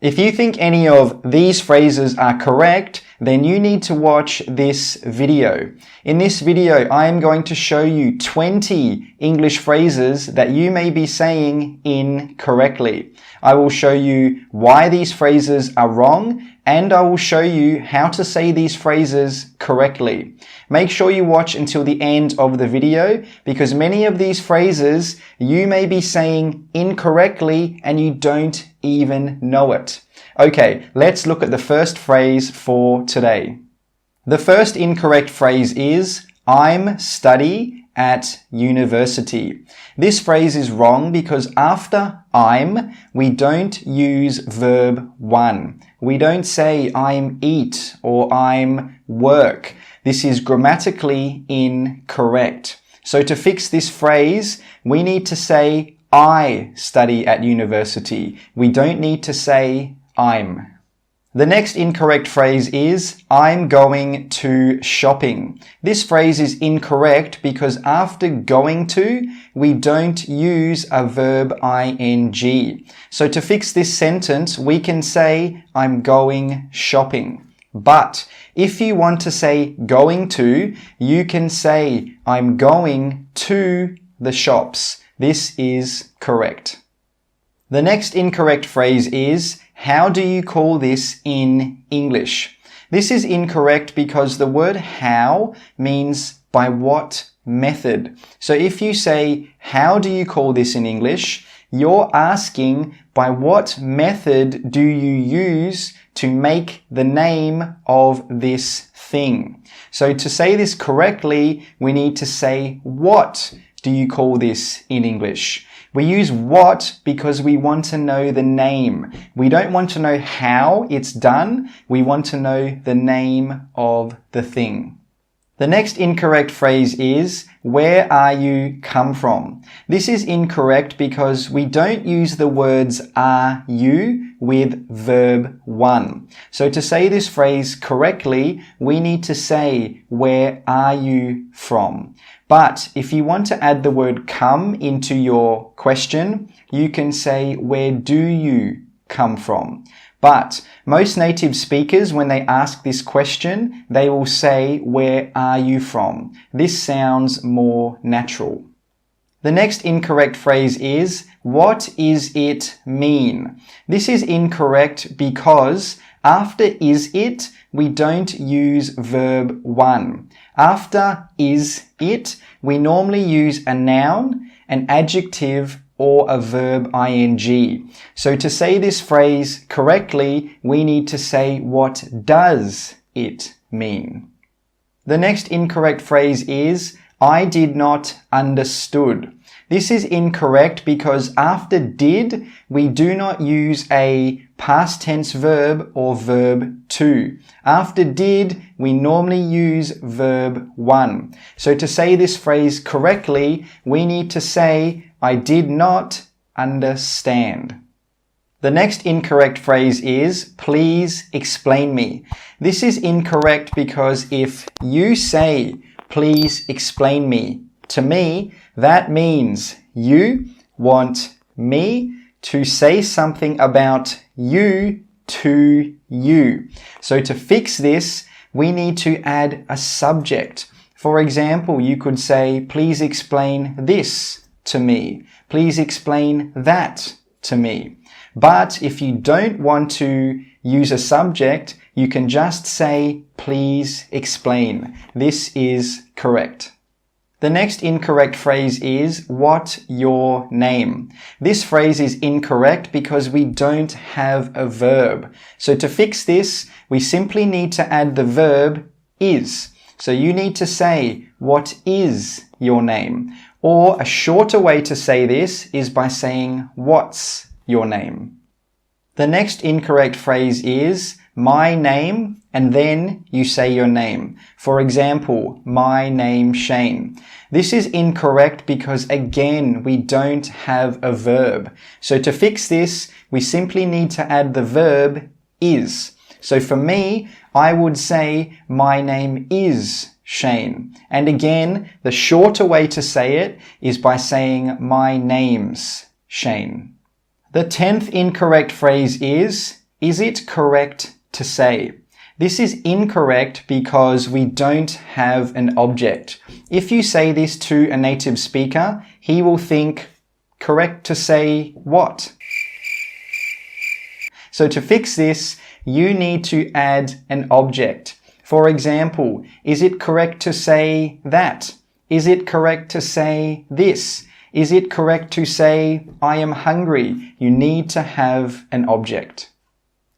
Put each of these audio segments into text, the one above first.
If you think any of these phrases are correct, then you need to watch this video. In this video, I am going to show you 20 English phrases that you may be saying incorrectly. I will show you why these phrases are wrong, and I will show you how to say these phrases correctly. Make sure you watch until the end of the video, because many of these phrases you may be saying incorrectly and you don't even know it. Okay, let's look at the first phrase for today. The first incorrect phrase is, I'm study at university. This phrase is wrong because after I'm, we don't use verb 1. We don't say I'm eat or I'm work. This is grammatically incorrect. So to fix this phrase, we need to say I study at university. We don't need to say I'm. The next incorrect phrase is, I'm going to shopping. This phrase is incorrect because after going to, we don't use a verb ing. So to fix this sentence, we can say, I'm going shopping. But if you want to say going to, you can say, I'm going to the shops. This is correct. The next incorrect phrase is, how do you call this in English? This is incorrect because the word how means by what method. So if you say, how do you call this in English? You're asking by what method do you use to make the name of this thing. So to say this correctly, we need to say, what do you call this in English? We use what because we want to know the name. We don't want to know how it's done. We want to know the name of the thing. The next incorrect phrase is, where are you come from? This is incorrect because we don't use the words are you with verb 1. So to say this phrase correctly, we need to say, where are you from? But if you want to add the word come into your question, you can say, where do you come from? But most native speakers, when they ask this question, they will say, where are you from? This sounds more natural. The next incorrect phrase is, what is it mean? This is incorrect because after is it, we don't use verb 1. After is it, we normally use a noun, an adjective, or a verb ing. So to say this phrase correctly, we need to say, what does it mean? The next incorrect phrase is, I did not understood. This is incorrect because after did, we do not use a past tense verb or verb to. After did, we normally use verb 1. So to say this phrase correctly, we need to say, I did not understand. The next incorrect phrase is, please explain me. This is incorrect because if you say, please explain me to me, that means you want me to say something about you to you. So to fix this, we need to add a subject. For example, you could say, please explain this to me. Please explain that to me. But if you don't want to use a subject, you can just say, please explain. This is correct. The next incorrect phrase is, what your name? This phrase is incorrect because we don't have a verb. So to fix this, we simply need to add the verb is. So you need to say, what is your name? Or a shorter way to say this is by saying, what's your name? The next incorrect phrase is, my name, and then you say your name. For example, my name Shane. This is incorrect because again, we don't have a verb. So to fix this, we simply need to add the verb is. So for me, I would say, my name is Shane. And again, the shorter way to say it is by saying, my name's Shane. The 10th incorrect phrase is, Is it correct to say? This is incorrect because we don't have an object. If you say this to a native speaker, he will think, correct to say what? So to fix this, you need to add an object. For example, is it correct to say that? Is it correct to say this? Is it correct to say, I am hungry? You need to have an object.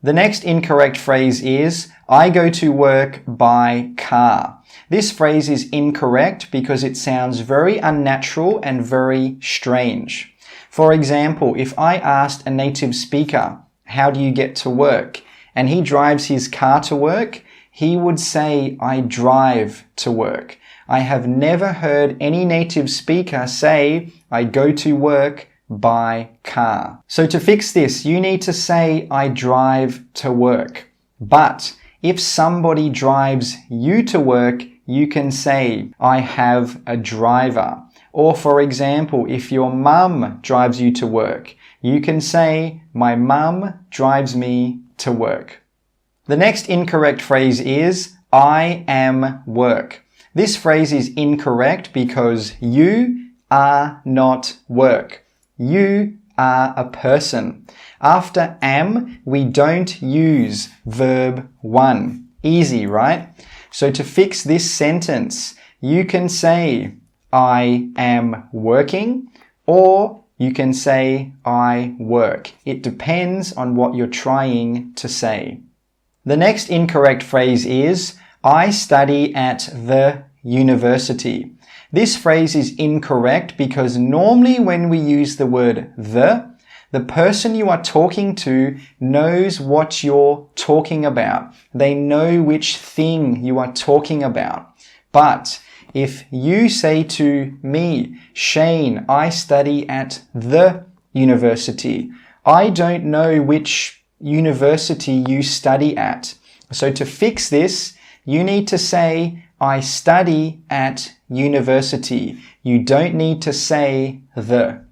The next incorrect phrase is, I go to work by car. This phrase is incorrect because it sounds very unnatural and very strange. For example, if I asked a native speaker, how do you get to work? And he drives his car to work, he would say, I drive to work. I have never heard any native speaker say, I go to work by car. So to fix this, you need to say, I drive to work. But if somebody drives you to work, you can say, I have a driver. Or for example, if your mum drives you to work, you can say, my mum drives me to work. The next incorrect phrase is, I am work. This phrase is incorrect because you are not work. You are a person. After am, we don't use verb 1. Easy, right? So to fix this sentence, you can say, I am working, or you can say, I work. It depends on what you're trying to say. The next incorrect phrase is, I study at the university. This phrase is incorrect because normally when we use the word the person you are talking to knows what you're talking about. They know which thing you are talking about. But if you say to me, Shane, I study at the university, I don't know which university you study at. So to fix this, you need to say, I study at university. You don't need to say the.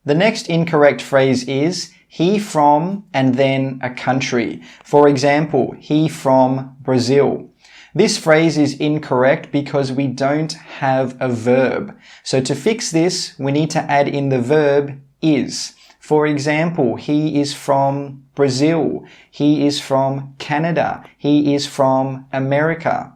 The next incorrect phrase is, he from and then a country. For example, he from Brazil. This phrase is incorrect because we don't have a verb. So to fix this, we need to add in the verb is. For example, he is from Brazil. He is from Canada. He is from America.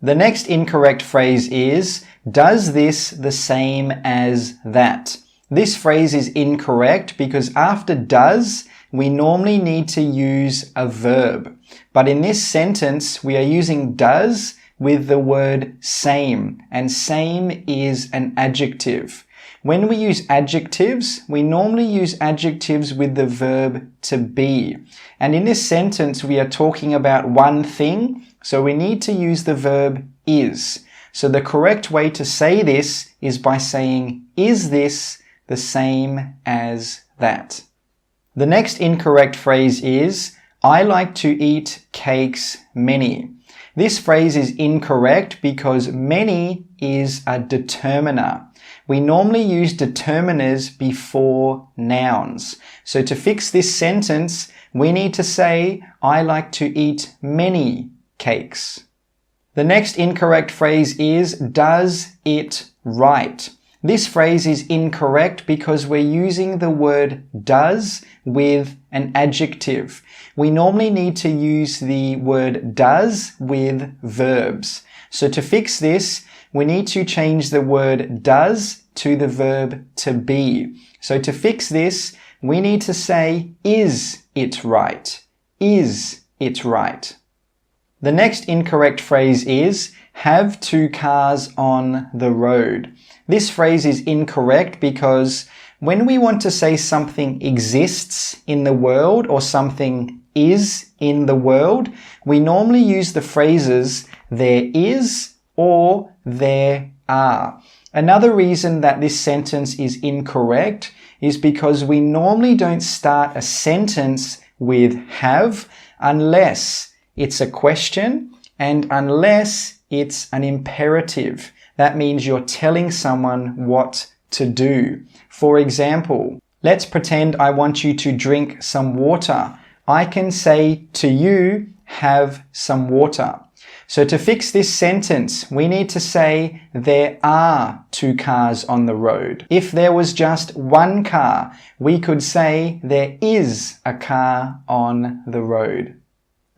The next incorrect phrase is, does this the same as that? This phrase is incorrect because after does, we normally need to use a verb. But in this sentence, we are using does with the word same, and same is an adjective. When we use adjectives, we normally use adjectives with the verb to be. And in this sentence, we are talking about one thing, so we need to use the verb is. So the correct way to say this is by saying, is this the same as that? The next incorrect phrase is, I like to eat cakes many. This phrase is incorrect because many is a determiner. We normally use determiners before nouns. So to fix this sentence, we need to say, I like to eat many cakes. The next incorrect phrase is, does it right? This phrase is incorrect because we're using the word does with an adjective. We normally need to use the word does with verbs. So to fix this, we need to change the word does to the verb to be. So to fix this, we need to say, is it right? Is it right? The next incorrect phrase is, have two cars on the road. This phrase is incorrect because when we want to say something exists in the world or something is in the world, we normally use the phrases there is or there are. Another reason that this sentence is incorrect is because we normally don't start a sentence with have unless it's a question and unless it's an imperative. That means you're telling someone what to do. For example, let's pretend I want you to drink some water. I can say to you, have some water. So to fix this sentence, we need to say there are 2 cars on the road. If there was just 1 car, we could say there is a car on the road.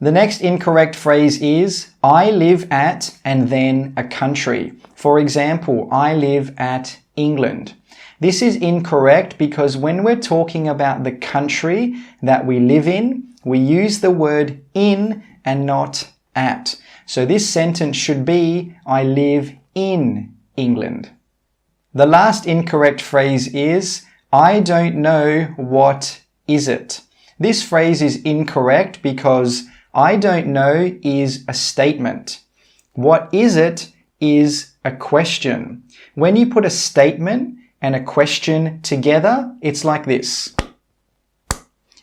The next incorrect phrase is I live at and then a country. For example, I live at England. This is incorrect because when we're talking about the country that we live in, we use the word in and not at. So this sentence should be I live in England. The last incorrect phrase is I don't know what is it. This phrase is incorrect because I don't know is a statement. What is it is a question. When you put a statement and a question together, it's like this.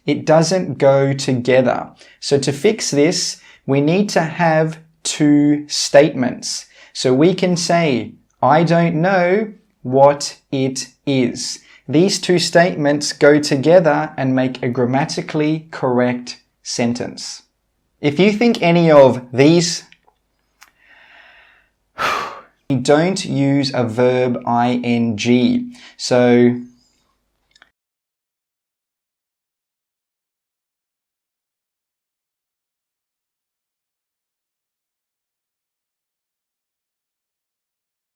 It doesn't go together. So to fix this, we need to have 2 statements. So we can say, I don't know what it is. These 2 statements go together and make a grammatically correct sentence. If you think any of these, don't use a verb ing. So